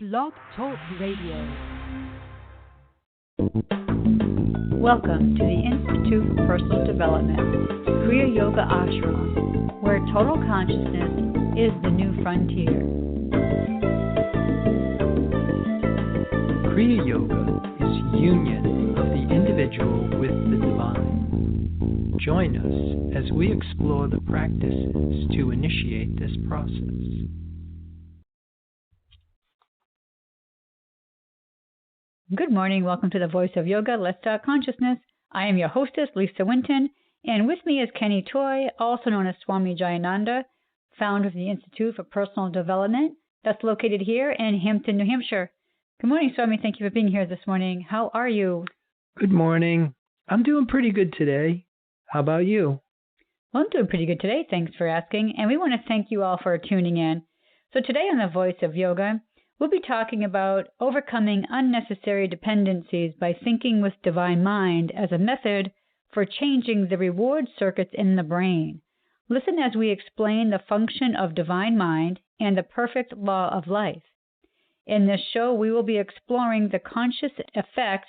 Blog Talk Radio. Welcome to the Institute for Personal Development, Kriya Yoga Ashram, where total consciousness is the new frontier. Kriya Yoga is union of the individual with the divine. Join us as we explore the practices to initiate this process. Good morning. Welcome to the Voice of Yoga, Let's Talk Consciousness. I am your hostess, Lisa Winton, and with me is Kenny Toy, also known as Swami Jayananda, founder of the Institute for Personal Development that's located here in Hampton, New Hampshire. Good morning, Swami. Thank you for being here this morning. How are you? Good morning. I'm doing pretty good today. How about you? Well, I'm doing pretty good today. Thanks for asking. And we want to thank you all for tuning in. So today on the Voice of Yoga, we'll be talking about overcoming unnecessary dependencies by thinking with divine mind as a method for changing the reward circuits in the brain. Listen as we explain the function of divine mind and the perfect law of life. In this show, we will be exploring the conscious effect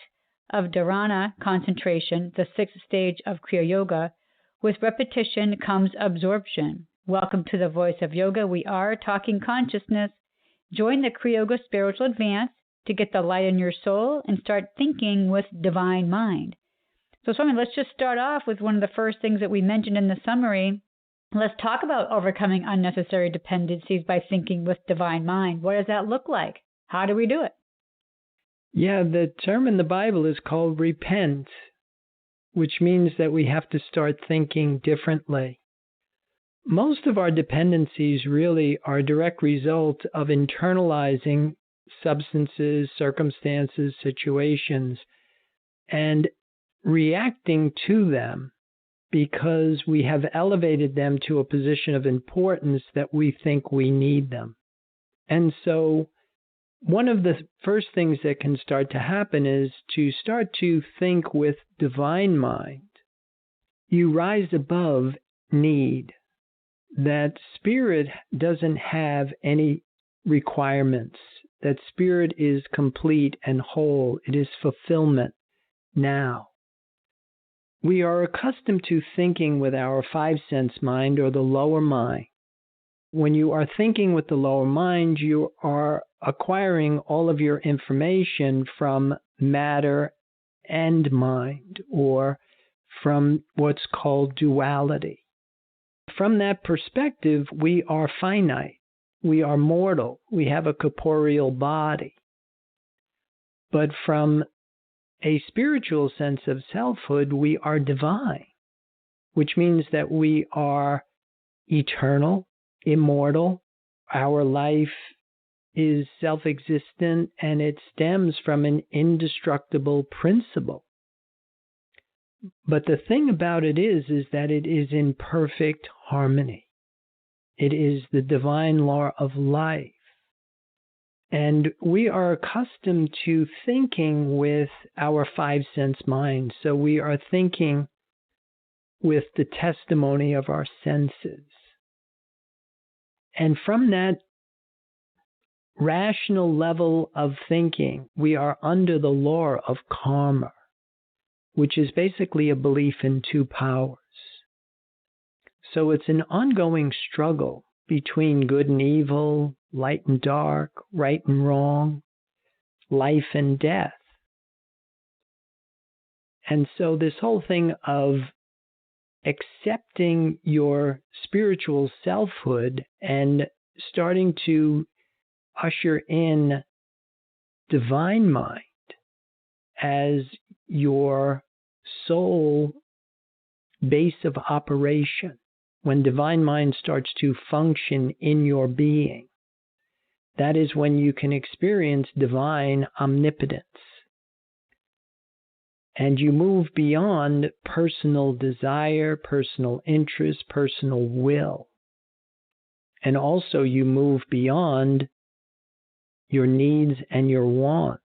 of Dharana concentration, the sixth stage of Kriya Yoga. With repetition comes absorption. Welcome to the Voice of Yoga. We are talking consciousness. Join the Kriya Yoga Spiritual Advance to get the light in your soul and start thinking with divine mind. So, Swami, let's just start off with one of the first things that we mentioned in the summary. Let's talk about overcoming unnecessary dependencies by thinking with divine mind. What does that look like? How do we do it? Yeah, the term in the Bible is called repent, which means that we have to start thinking differently. Most of our dependencies really are a direct result of internalizing substances, circumstances, situations, and reacting to them because we have elevated them to a position of importance that we think we need them. And so one of the first things that can start to happen is to start to think with divine mind. You rise above need. That spirit doesn't have any requirements, that spirit is complete and whole. It is fulfillment now. We are accustomed to thinking with our five-sense mind or the lower mind. When you are thinking with the lower mind, you are acquiring all of your information from matter and mind, or from what's called duality. From that perspective, we are finite. We are mortal. We have a corporeal body. But from a spiritual sense of selfhood, we are divine, which means that we are eternal, immortal. Our life is self-existent, and it stems from an indestructible principle. But the thing about it is that it is in perfect harmony. It is the divine law of life. And we are accustomed to thinking with our five-sense mind. So we are thinking with the testimony of our senses. And from that rational level of thinking, we are under the law of karma, which is basically a belief in two powers. So it's an ongoing struggle between good and evil, light and dark, right and wrong, life and death. And so this whole thing of accepting your spiritual selfhood and starting to usher in divine mind as your sole base of operation, when divine mind starts to function in your being, that is when you can experience divine omnipotence. And you move beyond personal desire, personal interest, personal will. And also you move beyond your needs and your wants.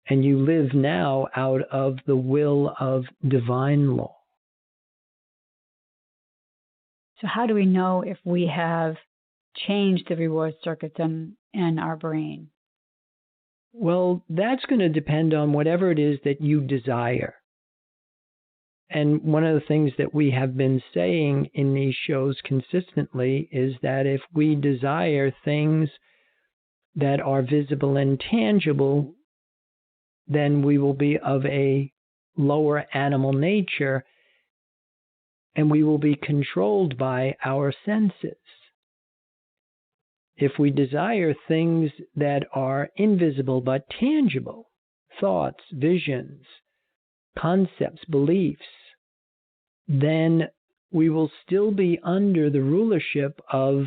And you live now out of the will of divine law. So how do we know if we have change the reward circuits in our brain? Well, that's going to depend on whatever it is that you desire. And one of the things that we have been saying in these shows consistently is that if we desire things that are visible and tangible, then we will be of a lower animal nature and we will be controlled by our senses. If we desire things that are invisible but tangible, thoughts, visions, concepts, beliefs, then we will still be under the rulership of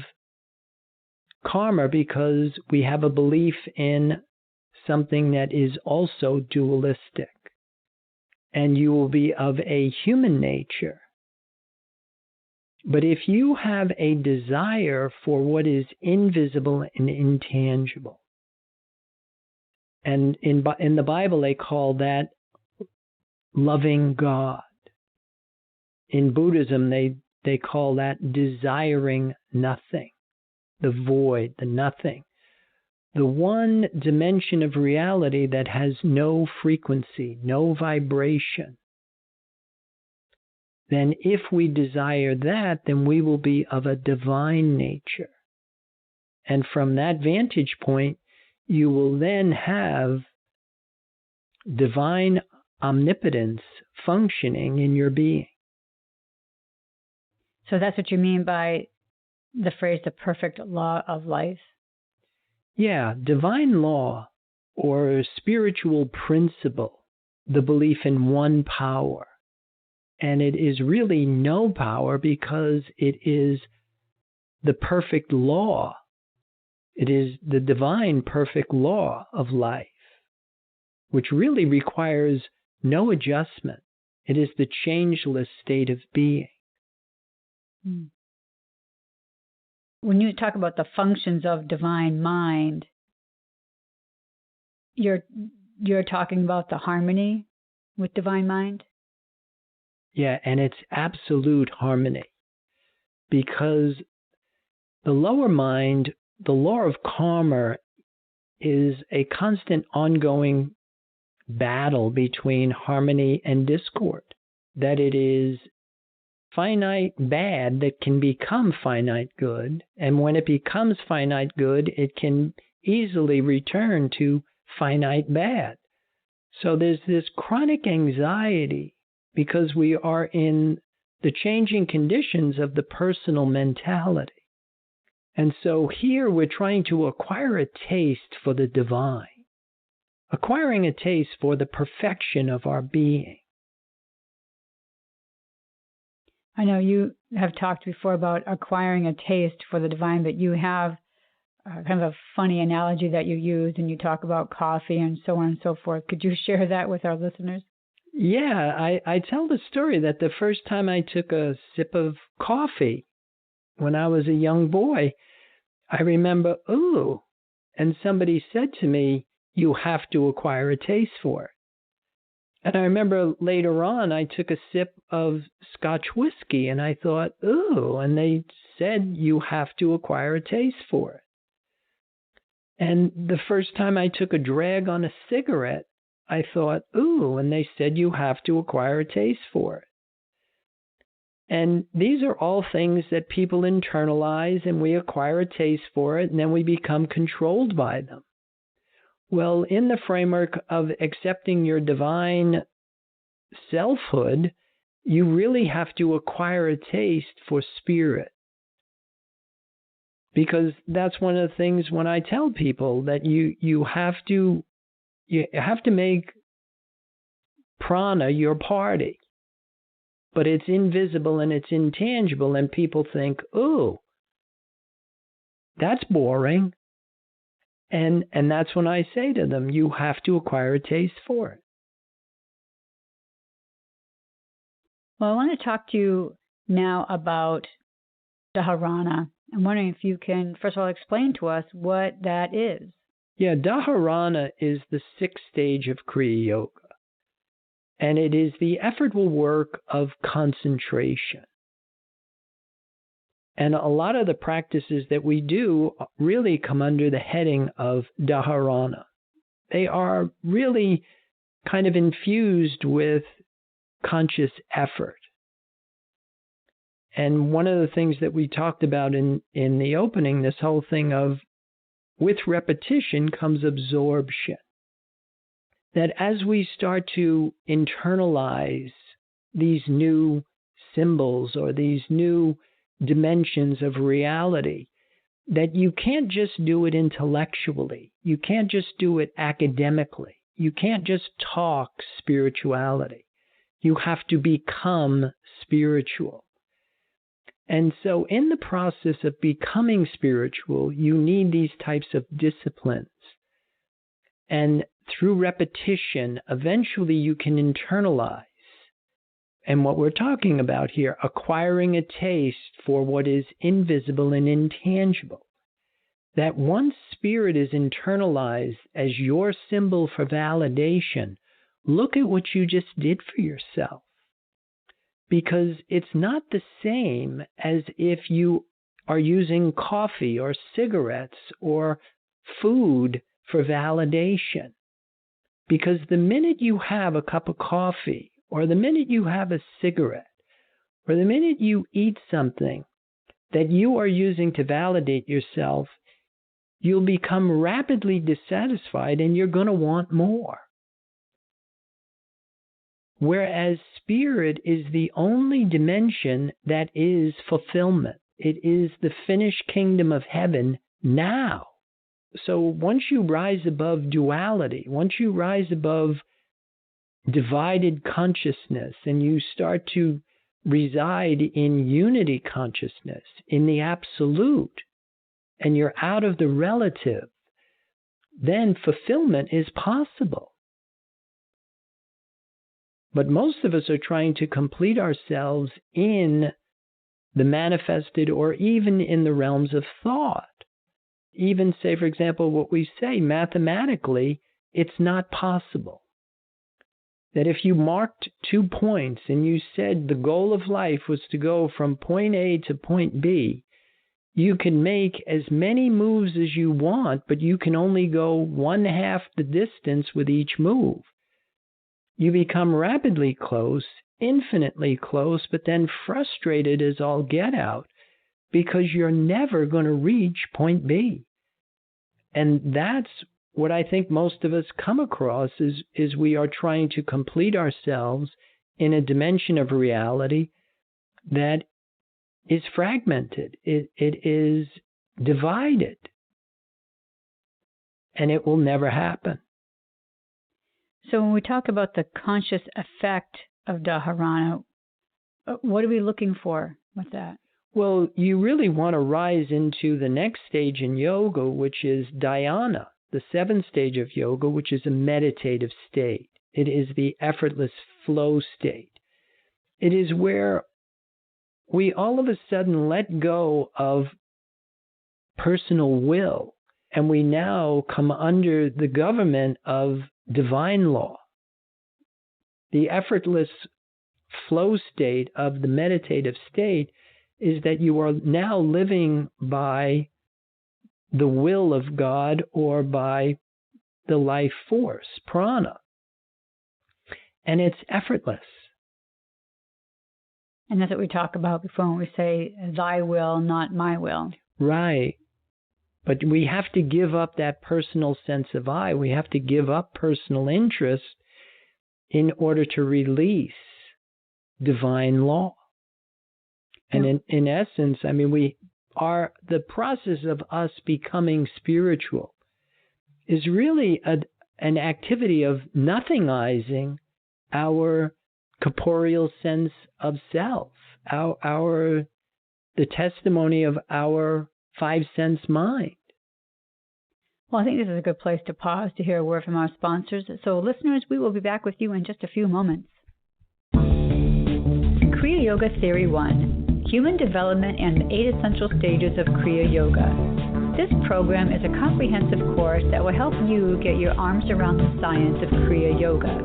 karma because we have a belief in something that is also dualistic. And you will be of a human nature. But if you have a desire for what is invisible and intangible, and in the Bible they call that loving God. In Buddhism they call that desiring nothing, the void, the nothing. The one dimension of reality that has no frequency, no vibration. Then if we desire that, then we will be of a divine nature. And from that vantage point, you will then have divine omnipotence functioning in your being. So that's what you mean by the phrase, the perfect law of life? Yeah, divine law or spiritual principle, the belief in one power. And it is really no power because it is the perfect law. It is the divine perfect law of life, which really requires no adjustment. It is the changeless state of being. When you talk about the functions of divine mind, you're talking about the harmony with divine mind? Yeah, and it's absolute harmony. Because the lower mind, the law of karma, is a constant ongoing battle between harmony and discord. That it is finite bad that can become finite good, and when it becomes finite good, it can easily return to finite bad. So there's this chronic anxiety because we are in the changing conditions of the personal mentality. And so here we're trying to acquire a taste for the divine, acquiring a taste for the perfection of our being. I know you have talked before about acquiring a taste for the divine, but you have kind of a funny analogy that you use, and you talk about coffee and so on and so forth. Could you share that with our listeners? Yeah, I tell the story that the first time I took a sip of coffee when I was a young boy, I remember, ooh, and somebody said to me, you have to acquire a taste for it. And I remember later on, I took a sip of Scotch whiskey and I thought, ooh, and they said, you have to acquire a taste for it. And the first time I took a drag on a cigarette, I thought, ooh, and they said, you have to acquire a taste for it. And these are all things that people internalize, and we acquire a taste for it, and then we become controlled by them. Well, in the framework of accepting your divine selfhood, you really have to acquire a taste for spirit. Because that's one of the things when I tell people that you have to make prana your party. But it's invisible and it's intangible, and people think, ooh, that's boring. And that's when I say to them, you have to acquire a taste for it. Well, I want to talk to you now about Dharana. I'm wondering if you can, first of all, explain to us what that is. Yeah, Dharana is the sixth stage of Kriya Yoga. And it is the effortful work of concentration. And a lot of the practices that we do really come under the heading of Dharana. They are really kind of infused with conscious effort. And one of the things that we talked about in the opening, this whole thing of with repetition comes absorption. That as we start to internalize these new symbols or these new dimensions of reality, that you can't just do it intellectually. You can't just do it academically. You can't just talk spirituality. You have to become spiritual. And so in the process of becoming spiritual, you need these types of disciplines. And through repetition, eventually you can internalize. And what we're talking about here, acquiring a taste for what is invisible and intangible. That once spirit is internalized as your symbol for validation, look at what you just did for yourself. Because it's not the same as if you are using coffee or cigarettes or food for validation. Because the minute you have a cup of coffee, or the minute you have a cigarette, or the minute you eat something that you are using to validate yourself, you'll become rapidly dissatisfied and you're going to want more. Whereas spirit is the only dimension that is fulfillment. It is the finished kingdom of heaven now. So once you rise above duality, once you rise above divided consciousness and you start to reside in unity consciousness, in the absolute, and you're out of the relative, then fulfillment is possible. But most of us are trying to complete ourselves in the manifested or even in the realms of thought. Even say, for example, what we say mathematically, it's not possible. That if you marked 2 points and you said the goal of life was to go from point A to point B, you can make as many moves as you want, but you can only go 1/2 the distance with each move. You become rapidly close, infinitely close, but then frustrated as all get out because you're never going to reach point B. And that's what I think most of us come across is we are trying to complete ourselves in a dimension of reality that is fragmented. It is divided. And it will never happen. So when we talk about the conscious effect of Dharana, what are we looking for with that? Well, you really want to rise into the next stage in yoga, which is dhyana, the 7th stage of yoga, which is a meditative state. It is the effortless flow state. It is where we all of a sudden let go of personal will, and we now come under the government of divine law. The effortless flow state of the meditative state is that you are now living by the will of God or by the life force, prana. And it's effortless. And that's what we talk about before when we say, thy will, not my will. Right. But we have to give up that personal sense of I. We have to give up personal interest in order to release divine law. And in essence, I mean, the process of us becoming spiritual is really an activity of nothingizing our corporeal sense of self, the testimony of our 5-sense mind. Well, I think this is a good place to pause to hear a word from our sponsors. So listeners, we will be back with you in just a few moments. Kriya Yoga Theory 1, Human Development and the 8 Essential Stages of Kriya Yoga. This program is a comprehensive course that will help you get your arms around the science of Kriya Yoga.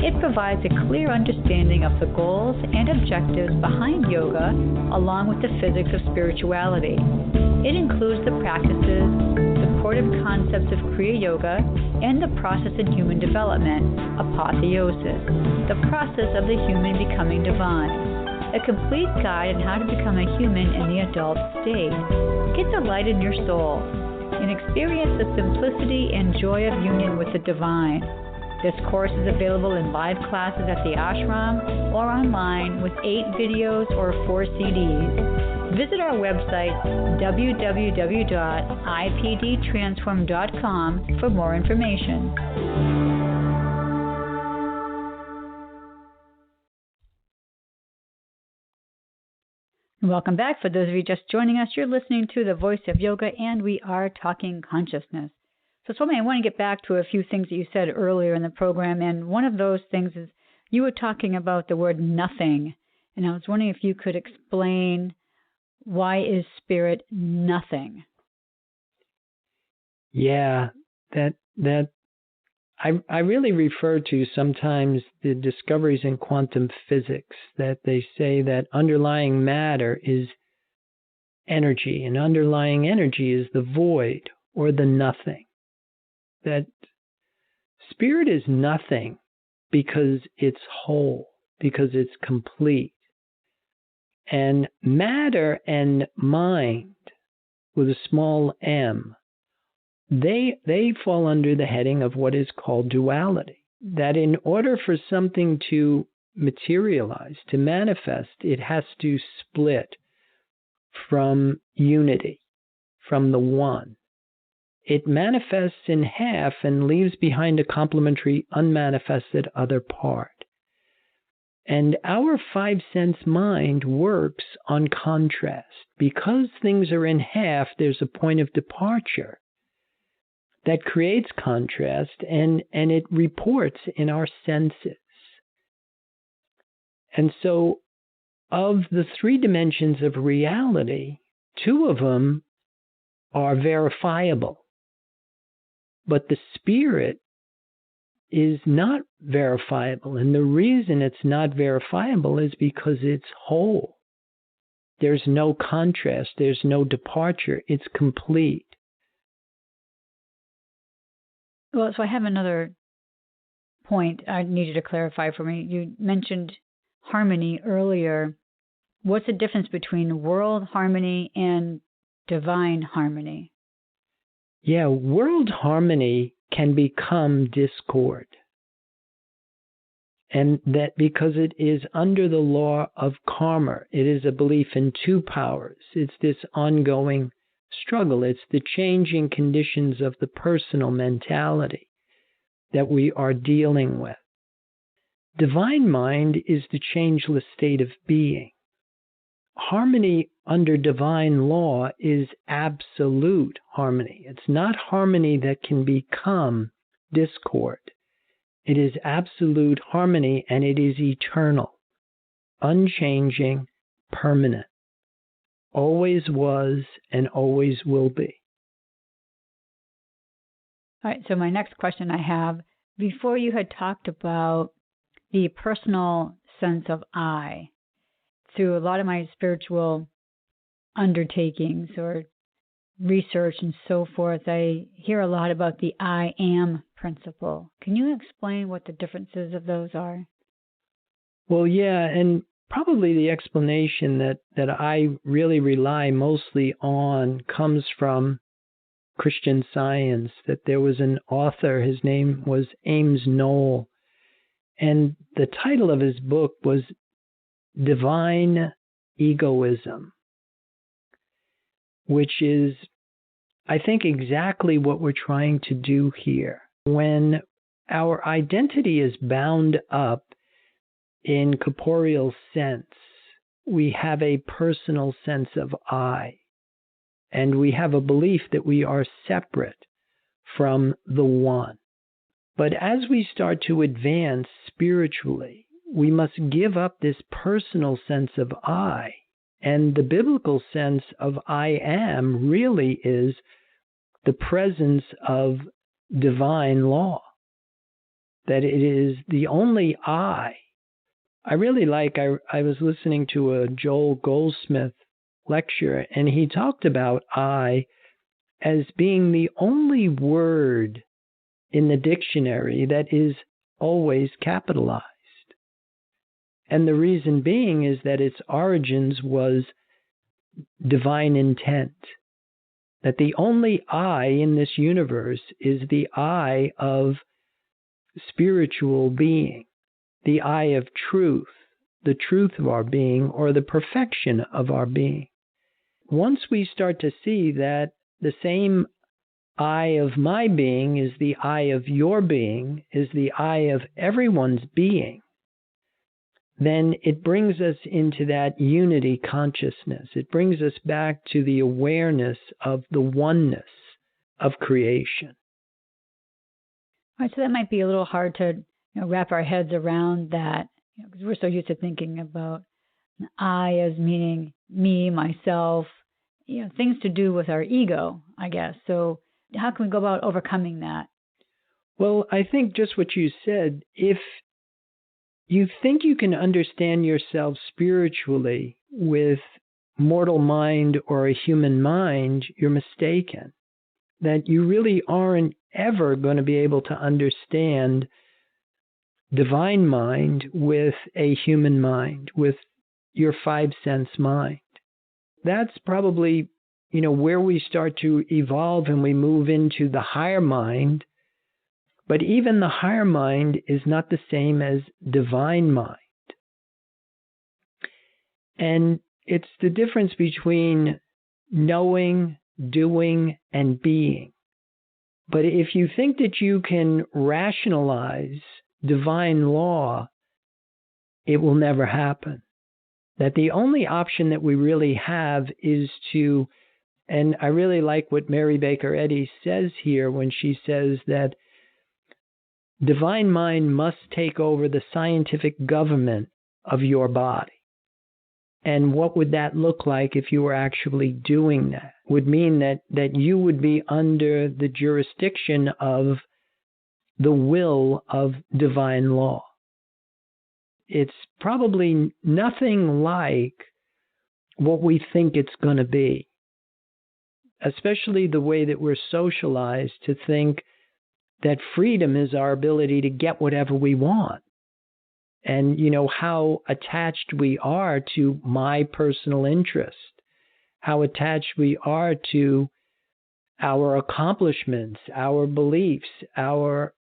It provides a clear understanding of the goals and objectives behind yoga, along with the physics of spirituality. It includes the practices, supportive concepts of Kriya Yoga, and the process in human development, apotheosis, the process of the human becoming divine. A complete guide on how to become a human in the adult state. Get the light in your soul and experience the simplicity and joy of union with the divine. This course is available in live classes at the ashram or online with 8 videos or 4 CDs. Visit our website, www.ipdtransform.com, for more information. Welcome back. For those of you just joining us, you're listening to The Voice of Yoga, and we are talking consciousness. So, Swami, I want to get back to a few things that you said earlier in the program, and one of those things is you were talking about the word nothing, and I was wondering if you could explain why is spirit nothing? Yeah, that I really refer to sometimes the discoveries in quantum physics that they say that underlying matter is energy, and underlying energy is the void or the nothing. That spirit is nothing because it's whole, because it's complete. And matter and mind, with a small m, they fall under the heading of what is called duality. That in order for something to materialize, to manifest, it has to split from unity, from the one. It manifests in half and leaves behind a complementary, unmanifested other part. And our five-sense mind works on contrast. Because things are in half, there's a point of departure that creates contrast, and it reports in our senses. And so, of the 3 dimensions of reality, 2 of them are verifiable. But the spirit is not verifiable. And the reason it's not verifiable is because it's whole. There's no contrast. There's no departure. It's complete. Well, so I have another point I need you to clarify for me. You mentioned harmony earlier. What's the difference between world harmony and divine harmony? Yeah, world harmony can become discord. And that because it is under the law of karma, it is a belief in 2 powers. It's this ongoing struggle. It's the changing conditions of the personal mentality that we are dealing with. Divine mind is the changeless state of being. Harmony under divine law is absolute harmony. It's not harmony that can become discord. It is absolute harmony, and it is eternal, unchanging, permanent. Always was and always will be. All right, so my next question I have, before you had talked about the personal sense of I. Through a lot of my spiritual undertakings or research and so forth, I hear a lot about the I am principle. Can you explain what the differences of those are? Well, yeah, and probably the explanation that I really rely mostly on comes from Christian Science, that there was an author, his name was Ames Knoll, and the title of his book was Divine Egoism, which is, I think, exactly what we're trying to do here. When our identity is bound up in corporeal sense, we have a personal sense of I, and we have a belief that we are separate from the one. But as we start to advance spiritually, we must give up this personal sense of I. And the biblical sense of I am really is the presence of divine law. that it is the only I. I really I was listening to a Joel Goldsmith lecture, and he talked about I as being the only word in the dictionary that is always capitalized. And the reason being is that its origins was divine intent. That the only I in this universe is the I of spiritual being, the I of truth, the truth of our being, or the perfection of our being. Once we start to see that the same I of my being is the I of your being, is the I of everyone's being, then it brings us into that unity consciousness. It brings us back to the awareness of the oneness of creation. All right, so that might be a little hard to wrap our heads around that, because we're so used to thinking about an I as meaning me, myself, things to do with our ego, I guess. So how can we go about overcoming that? Well, I think just what you said, if you think you can understand yourself spiritually with mortal mind or a human mind, you're mistaken. That you really aren't ever going to be able to understand divine mind with a human mind, with your five sense mind. That's probably, where we start to evolve and we move into the higher mind. But even the higher mind is not the same as divine mind. And it's the difference between knowing, doing, and being. But if you think that you can rationalize divine law, it will never happen. That the only option that we really have is to, and I really like what Mary Baker Eddy says here when she says that divine mind must take over the scientific government of your body. And what would that look like if you were actually doing that? Would mean that you would be under the jurisdiction of the will of divine law. It's probably nothing like what we think it's going to be, especially the way that we're socialized to think that freedom is our ability to get whatever we want. And, how attached we are to my personal interest, how attached we are to our accomplishments, our beliefs, our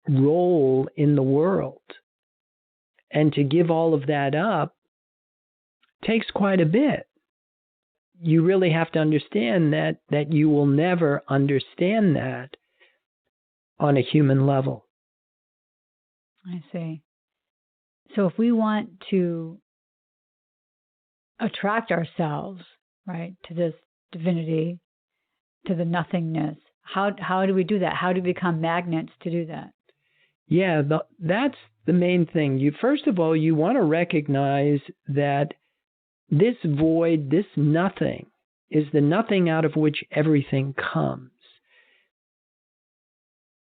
role in the world. And to give all of that up takes quite a bit. You really have to understand that you will never understand that on a human level. I see. So if we want to attract ourselves, right, to this divinity, to the nothingness, how do we do that? How do we become magnets to do that? Yeah, that's the main thing. First of all, you want to recognize that this void, this nothing, is the nothing out of which everything comes.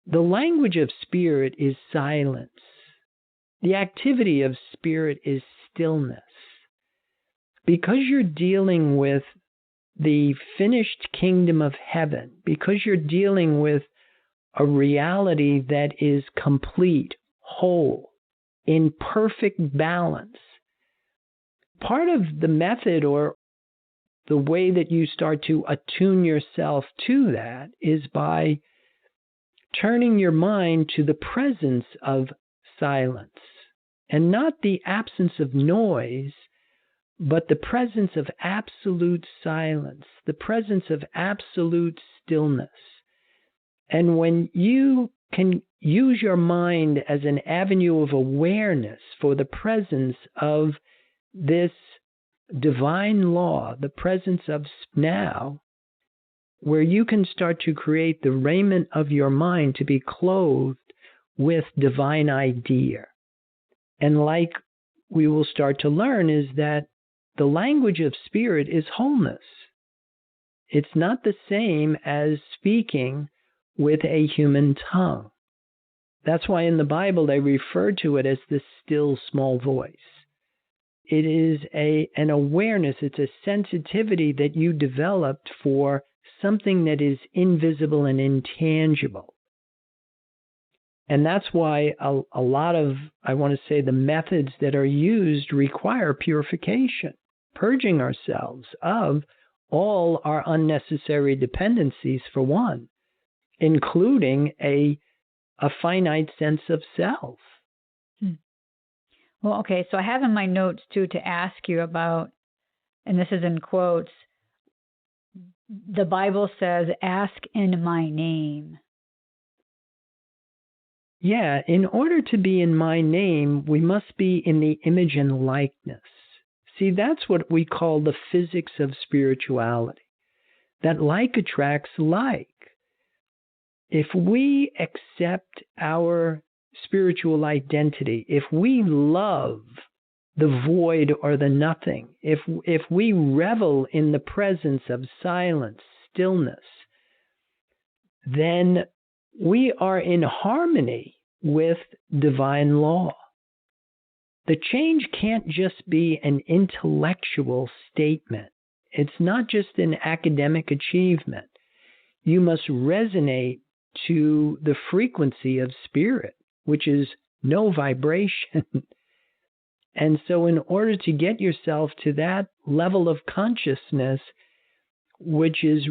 The language of spirit is silence. The activity of spirit is stillness. Because you're dealing with the finished kingdom of heaven, because you're dealing with a reality that is complete, whole, in perfect balance, part of the method or the way that you start to attune yourself to that is by turning your mind to the presence of silence, and not the absence of noise, but the presence of absolute silence, the presence of absolute stillness. And when you can use your mind as an avenue of awareness for the presence of this divine law, the presence of now, where you can start to create the raiment of your mind to be clothed with divine idea. And like we will start to learn is that the language of spirit is wholeness. It's not the same as speaking with a human tongue. That's why in the Bible they refer to it as the still small voice. It is an awareness, it's a sensitivity that you developed for something that is invisible and intangible. And that's why a lot of, I want to say, the methods that are used require purification, purging ourselves of all our unnecessary dependencies, for one, including a finite sense of self. Well, okay, so I have in my notes, too, to ask you about, and this is in quotes, the Bible says, ask in my name. Yeah, in order to be in my name, we must be in the image and likeness. See, that's what we call the physics of spirituality, that like attracts like. If we accept our spiritual identity, if we love the void or the nothing, if we revel in the presence of silence, stillness, then we are in harmony with divine law. The change can't just be an intellectual statement. It's not just an academic achievement. You must resonate to the frequency of spirit, which is no vibration. And so in order to get yourself to that level of consciousness, which is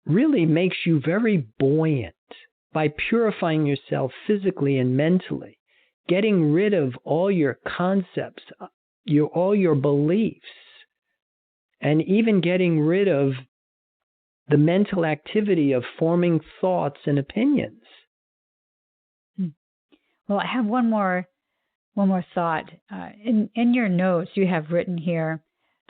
really makes you very buoyant, by purifying yourself physically and mentally, getting rid of all your concepts, all your beliefs, and even getting rid of the mental activity of forming thoughts and opinions. Well, I have one more thought. In your notes, you have written here,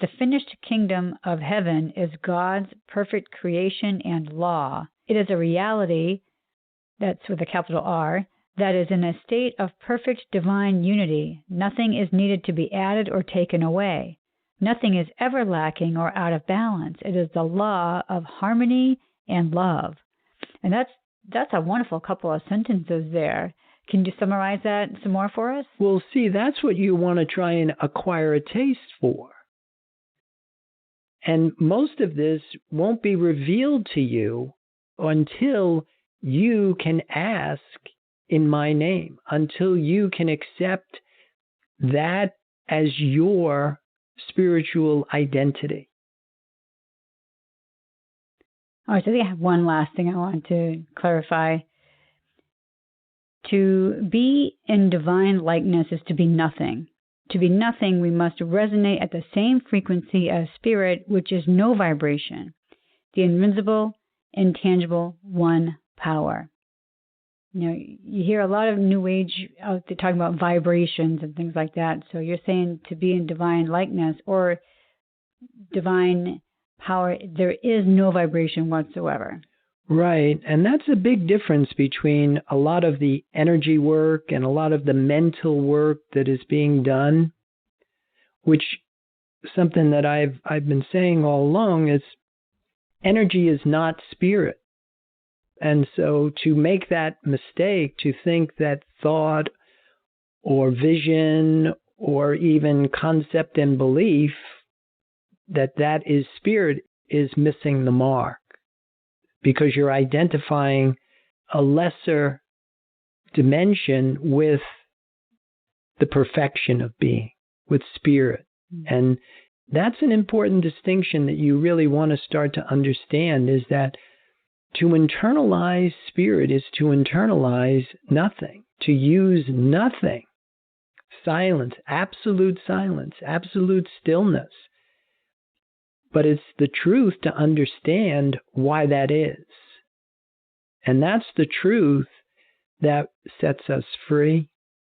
the finished kingdom of heaven is God's perfect creation and law. It is a reality, that's with a capital R, that is in a state of perfect divine unity. Nothing is needed to be added or taken away. Nothing is ever lacking or out of balance. It is the law of harmony and love. And that's a wonderful couple of sentences there. Can you summarize that some more for us? Well, see, that's what you want to try and acquire a taste for. And most of this won't be revealed to you until you can ask in my name, until you can accept that as your spiritual identity. All right, so I think I have one last thing I want to clarify. To be in divine likeness is to be nothing. To be nothing, we must resonate at the same frequency as spirit, which is no vibration, the invincible, intangible, one power. You know, you hear a lot of New Age out there talking about vibrations and things like that. So you're saying to be in divine likeness or divine power, there is no vibration whatsoever. Right. And that's a big difference between a lot of the energy work and a lot of the mental work that is being done, which something that I've been saying all along is energy is not spirit. And so to make that mistake, to think that thought or vision or even concept and belief, that is spirit, is missing the mark, because you're identifying a lesser dimension with the perfection of being, with spirit. And that's an important distinction that you really want to start to understand, is that to internalize spirit is to internalize nothing, to use nothing. Silence, absolute stillness. But it's the truth to understand why that is. And that's the truth that sets us free.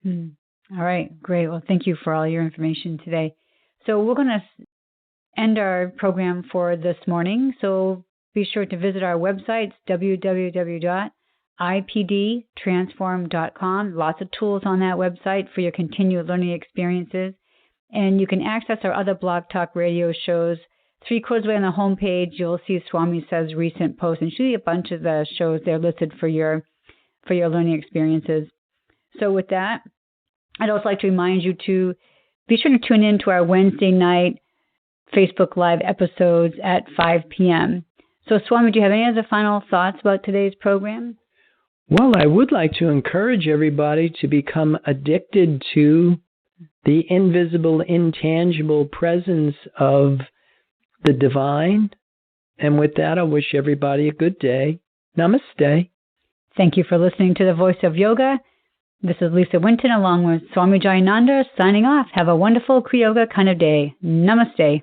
All right, great. Well, thank you for all your information today. So we're going to end our program for this morning. So be sure to visit our website, www.ipdtransform.com. Lots of tools on that website for your continued learning experiences. And you can access our other Blog Talk Radio shows. 3/4 way on the homepage, you'll see Swami Says recent posts, and usually a bunch of the shows there listed for your learning experiences. So with that, I'd also like to remind you to be sure to tune in to our Wednesday night Facebook Live episodes at 5 p.m. So, Swami, do you have any other final thoughts about today's program? Well, I would like to encourage everybody to become addicted to the invisible, intangible presence of the divine. And with that, I wish everybody a good day. Namaste. Thank you for listening to The Voice of Yoga. This is Lisa Winton along with Swami Jayananda signing off. Have a wonderful Kriya Yoga kind of day. Namaste.